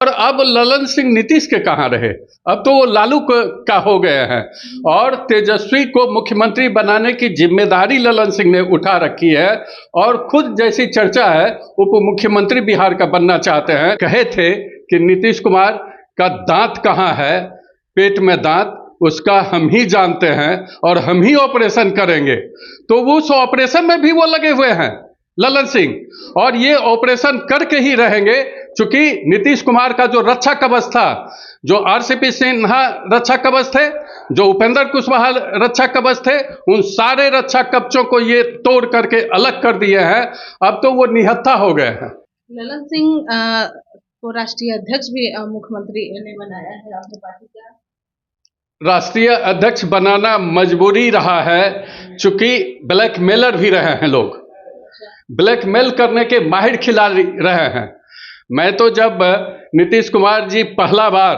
और अब ललन सिंह नीतीश के कहाँ रहे। अब तो वो लालू का हो गए हैं और तेजस्वी को मुख्यमंत्री बनाने की जिम्मेदारी ललन सिंह ने उठा रखी है और खुद जैसी चर्चा है उप मुख्यमंत्री बिहार का बनना चाहते हैं। कहे थे कि नीतीश कुमार का दांत कहाँ है, पेट में दांत, उसका हम ही जानते हैं और हम ही ऑपरेशन करेंगे। तो वो उस ऑपरेशन में भी वो लगे हुए हैं ललन सिंह, और ये ऑपरेशन करके ही रहेंगे। चूंकि नीतीश कुमार का जो रक्षा कवच था, जो आरसीपी सिन्हा रक्षा कवच थे, जो उपेंद्र कुशवाहा रक्षा कवच थे, उन सारे रक्षा कवचों को ये तोड़ करके अलग कर दिए हैं। अब तो वो निहत्था हो गए हैं। ललन सिंह को राष्ट्रीय अध्यक्ष भी मुख्यमंत्री ने बनाया है अपनी पार्टी का। राष्ट्रीय अध्यक्ष बनाना मजबूरी रहा है, चूंकि ब्लैकमेलर भी रहे हैं लोग, ब्लैकमेल करने के माहिर खिलाड़ी रहे हैं। मैं तो जब नीतीश कुमार जी पहला बार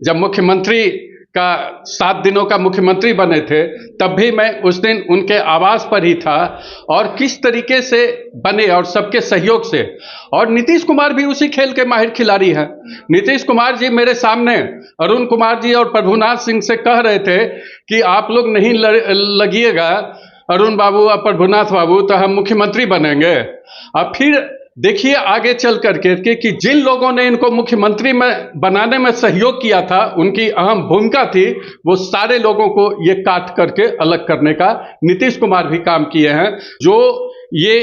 जब मुख्यमंत्री का 7 दिनों का मुख्यमंत्री बने थे, तब भी मैं उस दिन उनके आवास पर ही था और किस तरीके से बने और सबके सहयोग से। और नीतीश कुमार भी उसी खेल के माहिर खिलाड़ी हैं। नीतीश कुमार जी मेरे सामने अरुण कुमार जी और प्रभुनाथ सिंह से कह रहे थे कि आप लोग नहीं लगिएगा अरुण बाबू और प्रभुनाथ बाबू, तो हम मुख्यमंत्री बनेंगे। अब फिर देखिए आगे चल करके कि जिन लोगों ने इनको मुख्यमंत्री में बनाने में सहयोग किया था, उनकी अहम भूमिका थी, वो सारे लोगों को ये काट करके अलग करने का नीतीश कुमार भी काम किए हैं। जो ये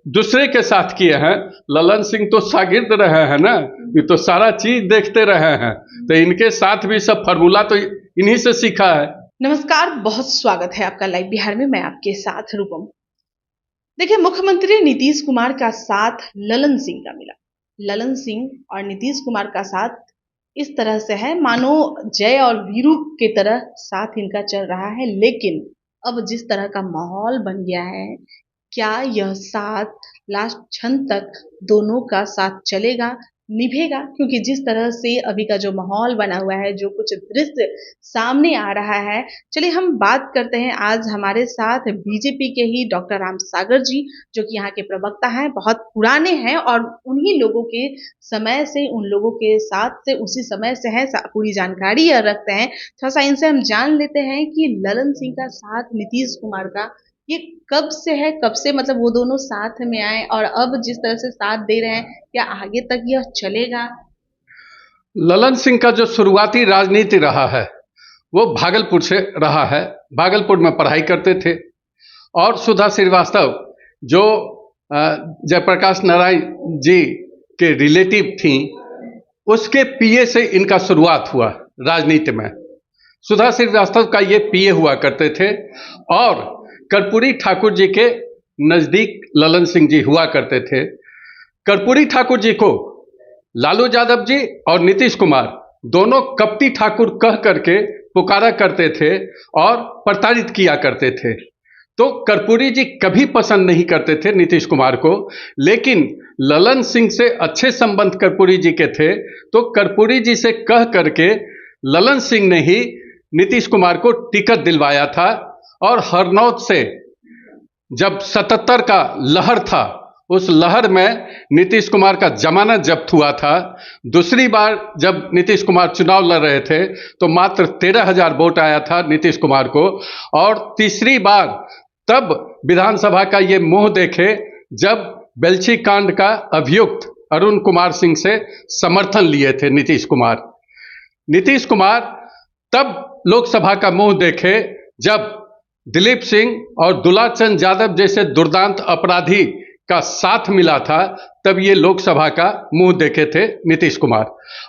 दूसरे के साथ किए हैं, ललन सिंह तो शागिर्द रहे हैं ना, ये तो सारा चीज देखते रहे हैं, तो इनके साथ भी सब फार्मूला तो इन्हीं से सीखा है। नमस्कार, बहुत स्वागत है आपका लाइव बिहार में। मैं आपके साथ रूपम। देखिए, मुख्यमंत्री नीतीश कुमार का साथ ललन सिंह का मिला। ललन सिंह और नीतीश कुमार का साथ इस तरह से है मानो जय और वीरू की तरह साथ इनका चल रहा है। लेकिन अब जिस तरह का माहौल बन गया है, क्या यह साथ लास्ट क्षण तक दोनों का साथ चलेगा, निभेगा? क्योंकि जिस तरह से अभी का जो माहौल बना हुआ है, जो कुछ दृश्य सामने आ रहा है। चलिए हम बात करते हैं। आज हमारे साथ बीजेपी के ही डॉक्टर राम सागर जी, जो कि यहाँ के प्रवक्ता हैं, बहुत पुराने हैं और उन्हीं लोगों के समय से, उन लोगों के साथ से उसी समय से है, पूरी जानकारी रखते हैं। थोड़ा सा इनसे हम जान लेते हैं कि ललन सिंह का साथ नीतीश कुमार का ये कब से है, कब से मतलब वो दोनों साथ में आए और अब जिस तरह से साथ दे रहे हैं, क्या आगे तक यह चलेगा? ललन सिंह का जो शुरुआती राजनीति रहा है वो भागलपुर से रहा है। भागलपुर में पढ़ाई करते थे और सुधा श्रीवास्तव जो जयप्रकाश नारायण जी के रिलेटिव थी, उसके पीए से इनका शुरुआत हुआ राजनीति में। सुधा श्रीवास्तव का ये पीए हुआ करते थे और कर्पूरी ठाकुर जी के नज़दीक ललन सिंह जी हुआ करते थे। कर्पूरी ठाकुर जी को लालू यादव जी और नीतीश कुमार दोनों कपटी ठाकुर कह करके पुकारा करते थे और प्रताड़ित किया करते थे। तो कर्पूरी जी कभी पसंद नहीं करते थे नीतीश कुमार को, लेकिन ललन सिंह से अच्छे संबंध कर्पूरी जी के थे, तो कर्पूरी जी से कह करके ललन सिंह ने ही नीतीश कुमार को टिकट दिलवाया था। और हरनौत से जब 77 का लहर था, उस लहर में नीतीश कुमार का जमानत जब्त हुआ था। दूसरी बार जब नीतीश कुमार चुनाव लड़ रहे थे तो मात्र 13,000 वोट आया था नीतीश कुमार को। और तीसरी बार तब विधानसभा का ये मुंह देखे जब बेलछी कांड का अभियुक्त अरुण कुमार सिंह से समर्थन लिए थे नीतीश कुमार। नीतीश कुमार तब लोकसभा का मुंह देखे जब दिलीप सिंह और दुलाचंद यादव जैसे दुर्दांत अपराधी का साथ मिला था, तब ये लोकसभा का मुंह देखे थे नीतीश कुमार।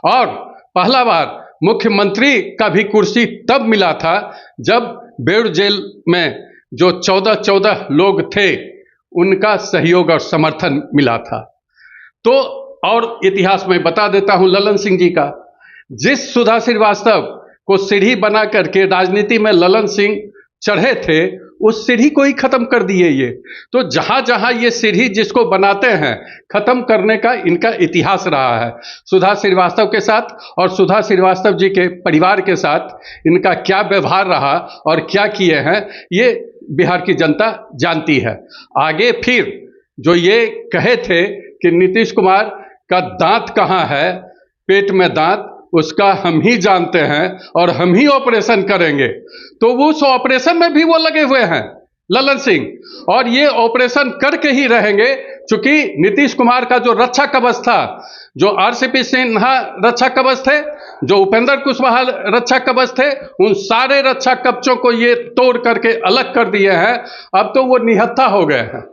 और पहला बार मुख्यमंत्री का भी कुर्सी तब मिला था जब बेड़ जेल में जो 14 लोग थे, उनका सहयोग और समर्थन मिला था। तो और इतिहास में बता देता हूं ललन सिंह जी का, जिस सुधा श्रीवास्तव को सीढ़ी बना करके राजनीति में ललन सिंह चढ़े थे, उस सीढ़ी को ही खत्म कर दिए ये। तो जहां जहां ये सीढ़ी जिसको बनाते हैं, खत्म करने का इनका इतिहास रहा है। सुधा श्रीवास्तव के साथ और सुधा श्रीवास्तव जी के परिवार के साथ इनका क्या व्यवहार रहा और क्या किए हैं, ये बिहार की जनता जानती है। आगे फिर जो ये कहे थे कि नीतीश कुमार का दांत कहाँ है, पेट में दांत, उसका हम ही जानते हैं और हम ही ऑपरेशन करेंगे। तो वो उस ऑपरेशन में भी वो लगे हुए हैं ललन सिंह, और ये ऑपरेशन करके ही रहेंगे। चूंकि नीतीश कुमार का जो रक्षा कवच था, जो आरसीपी सिन्हा रक्षा कवच थे, जो उपेंद्र कुशवाहा रक्षा कवच थे, उन सारे रक्षा कवचों को ये तोड़ करके अलग कर दिए हैं। अब तो वो निहत्था हो गए हैं,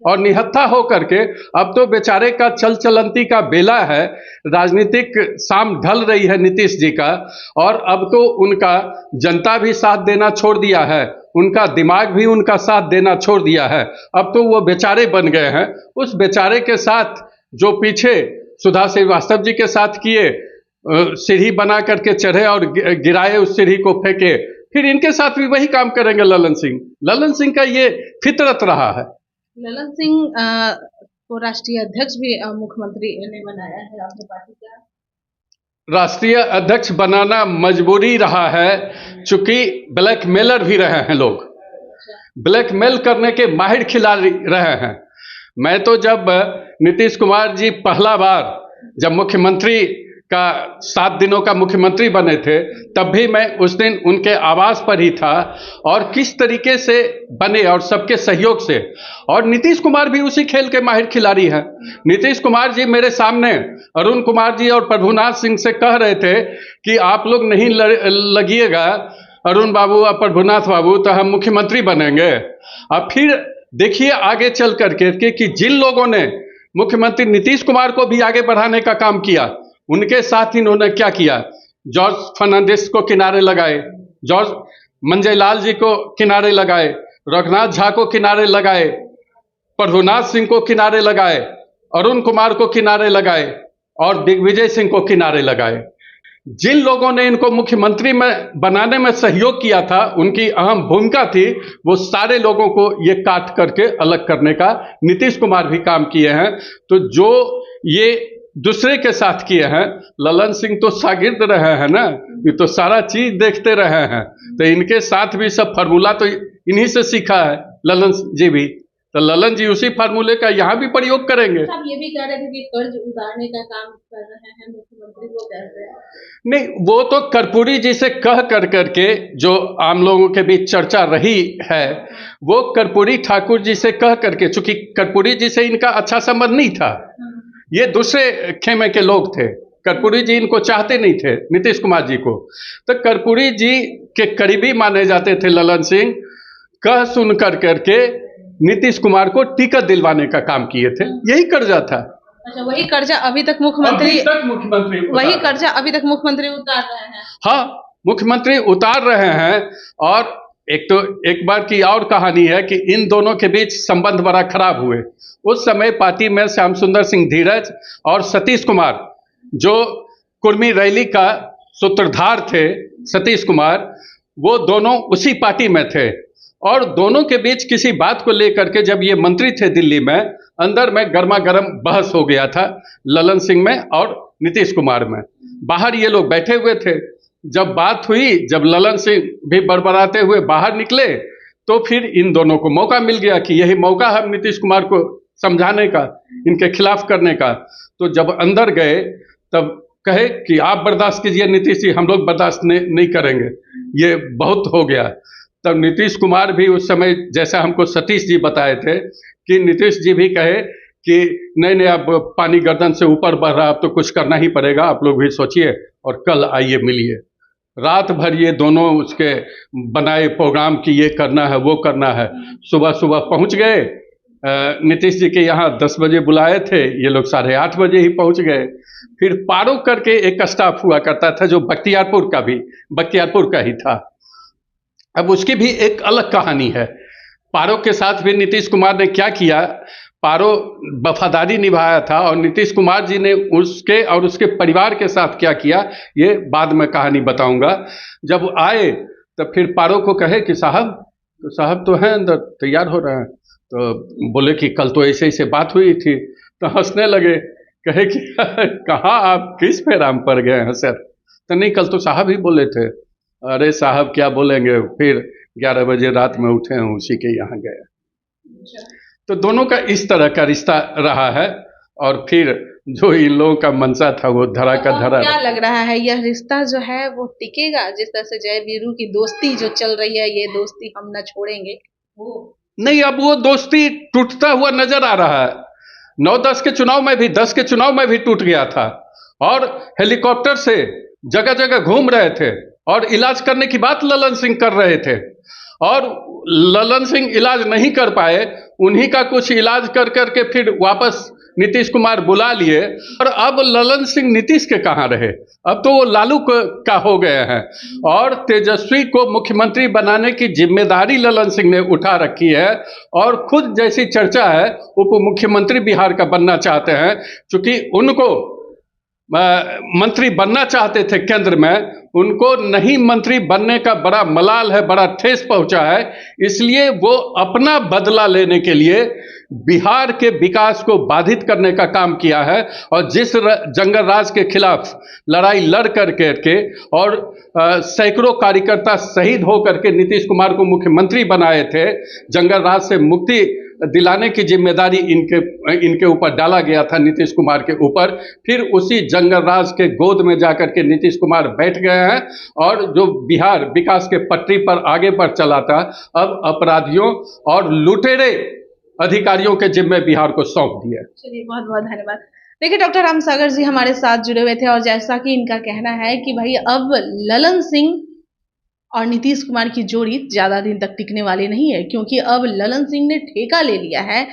और निहत्था हो करके अब तो बेचारे का चल चलंती का बेला है। राजनीतिक शाम ढल रही है नीतीश जी का, और अब तो उनका जनता भी साथ देना छोड़ दिया है, उनका दिमाग भी उनका साथ देना छोड़ दिया है। अब तो वो बेचारे बन गए हैं। उस बेचारे के साथ जो पीछे सुधा श्रीवास्तव जी के साथ किए, सीढ़ी बना करके चढ़े और गिराए, उस सीढ़ी को फेंके, फिर इनके साथ भी वही काम करेंगे ललन सिंह। ललन सिंह का ये फितरत रहा है। ललन सिंह को राष्ट्रीय अध्यक्ष भी मुख्यमंत्री ने बनाया है आपकी पार्टी का। राष्ट्रीय अध्यक्ष बनाना मजबूरी रहा है, चूंकि ब्लैकमेलर भी रहे हैं लोग, ब्लैकमेल करने के माहिर खिलाड़ी रहे हैं। मैं तो जब नीतीश कुमार जी पहला बार जब मुख्यमंत्री का 7 दिनों का मुख्यमंत्री बने थे, तब भी मैं उस दिन उनके आवास पर ही था, और किस तरीके से बने और सबके सहयोग से। और नीतीश कुमार भी उसी खेल के माहिर खिलाड़ी हैं। नीतीश कुमार जी मेरे सामने अरुण कुमार जी और प्रभुनाथ सिंह से कह रहे थे कि आप लोग नहीं लगिएगा अरुण बाबू और प्रभुनाथ बाबू, तो हम मुख्यमंत्री बनेंगे। अब फिर देखिए आगे चल करके कि जिन लोगों ने मुख्यमंत्री नीतीश कुमार को भी आगे बढ़ाने का काम किया, उनके साथ इन्होंने क्या किया। जॉर्ज फर्नांडिस को किनारे लगाए, जॉर्ज मंजयलाल जी को किनारे लगाए, रघुनाथ झा को किनारे लगाए, प्रभुनाथ सिंह को किनारे लगाए, अरुण कुमार को किनारे लगाए, और दिग्विजय सिंह को किनारे लगाए। जिन लोगों ने इनको मुख्यमंत्री में बनाने में सहयोग किया था, उनकी अहम भूमिका थी, वो सारे लोगों को ये काट करके अलग करने का नीतीश कुमार भी काम किए हैं। तो जो ये दूसरे के साथ किए हैं, ललन सिंह तो शागिर्द रहे हैं ना, ये तो सारा चीज देखते रहे हैं। तो इनके साथ भी सब फार्मूला तो इन्हीं से सीखा है ललन जी भी, तो ललन जी उसी फार्मूले का यहाँ भी प्रयोग करेंगे। आप ये भी कह रहे थे कि कर्ज उतारने का काम कर रहे हैं मुख्यमंत्री, वो कैसे है? नहीं, वो तो कर्पूरी जी से कह कर करके जो आम लोगों के बीच चर्चा रही है, वो कर्पूरी ठाकुर जी से कह करके, चूंकि कर्पूरी जी से इनका अच्छा संबंध नहीं था, ये दूसरे खेमे के लोग थे, कर्पूरी जी इनको चाहते नहीं थे नीतीश कुमार जी को। तो कर्पूरी जी के करीबी माने जाते थे ललन सिंह, कह सुन कर करके नीतीश कुमार को टिकट दिलवाने का काम किए थे। यही कर्जा था। अच्छा, वही कर्जा अभी तक मुख्यमंत्री वही कर्जा अभी तक मुख्यमंत्री उतार रहे हैं। हाँ, मुख्यमंत्री उतार रहे हैं। और एक बार की और कहानी है कि इन दोनों के बीच संबंध बड़ा खराब हुए। उस समय पार्टी में श्याम सुंदर सिंह धीरज और सतीश कुमार, जो कुर्मी रैली का सूत्रधार थे, सतीश कुमार, वो दोनों उसी पार्टी में थे। और दोनों के बीच किसी बात को लेकर के जब ये मंत्री थे दिल्ली में, अंदर में गर्मा गर्म बहस हो गया था ललन सिंह में और नीतीश कुमार में। बाहर ये लोग बैठे हुए थे। जब बात हुई, जब ललन सिंह भी बड़बड़ाते हुए बाहर निकले, तो फिर इन दोनों को मौका मिल गया कि यही मौका है नीतीश कुमार को समझाने का, इनके खिलाफ करने का। तो जब अंदर गए तब कहे कि आप बर्दाश्त कीजिए नीतीश जी, हम लोग बर्दाश्त नहीं करेंगे, ये बहुत हो गया। तब नीतीश कुमार भी उस समय, जैसा हमको सतीश जी बताए थे, कि नीतीश जी भी कहे कि नहीं, अब पानी गर्दन से ऊपर बढ़ रहा, अब तो कुछ करना ही पड़ेगा, आप लोग भी सोचिए और कल आइए मिलिए। रात भर ये दोनों उसके बनाए प्रोग्राम की, ये करना है वो करना है। सुबह सुबह पहुंच गए नीतीश जी के यहाँ, 10 बजे बुलाए थे, ये लोग 8:30 बजे ही पहुंच गए। फिर पारो करके एक स्टाफ हुआ करता था, जो बख्तियारपुर का ही था। अब उसकी भी एक अलग कहानी है। पारो के साथ भी नीतीश कुमार ने क्या किया, पारो वफादारी निभाया था, और नीतीश कुमार जी ने उसके और उसके परिवार के साथ क्या किया, ये बाद में कहानी बताऊंगा। जब आए तब फिर पारो को कहे कि साहब तो हैं अंदर, तैयार हो रहे हैं। तो बोले कि कल तो ऐसे ऐसे बात हुई थी। तो हंसने लगे, कहे कि कहाँ आप किस पे राम पर गए हैं सर? तो नहीं, कल तो साहब ही बोले थे। अरे साहब क्या बोलेंगे, फिर 11 बजे रात में उठे हैं, उसी के यहाँ गए। तो दोनों का इस तरह का रिश्ता रहा है। और फिर जो इन लोगों का मंशा था वो धरा का धरा क्या लग रहा है यह रिश्ता जो है वो टिकेगा? जिस तरह से जय वीरू की दोस्ती जो चल रही है, ये दोस्ती हम न छोड़ेंगे, वो नहीं, अब वो दोस्ती टूटता हुआ नजर आ रहा है। 9-10 के चुनाव में भी, 10 के चुनाव में भी टूट गया था और हेलीकॉप्टर से जगह जगह घूम रहे थे और इलाज करने की बात ललन सिंह कर रहे थे और ललन सिंह इलाज नहीं कर पाए। उन्हीं का कुछ इलाज कर करके फिर वापस नीतीश कुमार बुला लिए और अब ललन सिंह नीतीश के कहाँ रहे? अब तो वो लालू का हो गए हैं और तेजस्वी को मुख्यमंत्री बनाने की जिम्मेदारी ललन सिंह ने उठा रखी है और खुद जैसी चर्चा है उप मुख्यमंत्री बिहार का बनना चाहते हैं। चूंकि उनको मंत्री बनना चाहते थे केंद्र में, उनको नहीं मंत्री बनने का बड़ा मलाल है, बड़ा ठेस पहुंचा है, इसलिए वो अपना बदला लेने के लिए बिहार के विकास को बाधित करने का काम किया है और जिस जंगल राज के खिलाफ लड़ाई लड़ करके और सैकड़ों कार्यकर्ता शहीद होकर के नीतीश कुमार को मुख्यमंत्री बनाए थे, जंगल राज से मुक्ति दिलाने की जिम्मेदारी इनके ऊपर डाला गया था, नीतीश कुमार के ऊपर। फिर उसी जंगल राज के गोद में जाकर के नीतीश कुमार बैठ गए हैं और जो बिहार विकास के पटरी पर आगे बढ़ चला था, अब अपराधियों और लुटेरे अधिकारियों के जिम्मे बिहार को सौंप दिया। चलिए, बहुत बहुत धन्यवाद। देखिए, डॉक्टर राम सागर जी हमारे साथ जुड़े हुए थे और जैसा कि इनका कहना है कि भाई अब ललन सिंह और नीतीश कुमार की जोड़ी ज्यादा दिन तक टिकने वाली नहीं है, क्योंकि अब ललन सिंह ने ठेका ले लिया है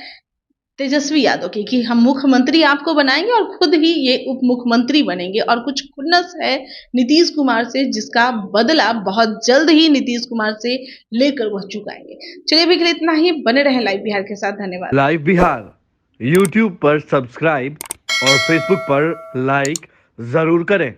तेजस्वी यादव की कि हम मुख्यमंत्री आपको बनाएंगे और खुद ही ये उप मुख्यमंत्री बनेंगे और कुछ खुन्नस है नीतीश कुमार से, जिसका बदला बहुत जल्द ही नीतीश कुमार से लेकर वह चुकाएंगे। चलिए, अभी के लिए इतना ही। बने रहे लाइव बिहार के साथ। धन्यवाद। लाइव बिहार यूट्यूब पर सब्सक्राइब और फेसबुक पर लाइक जरूर करें।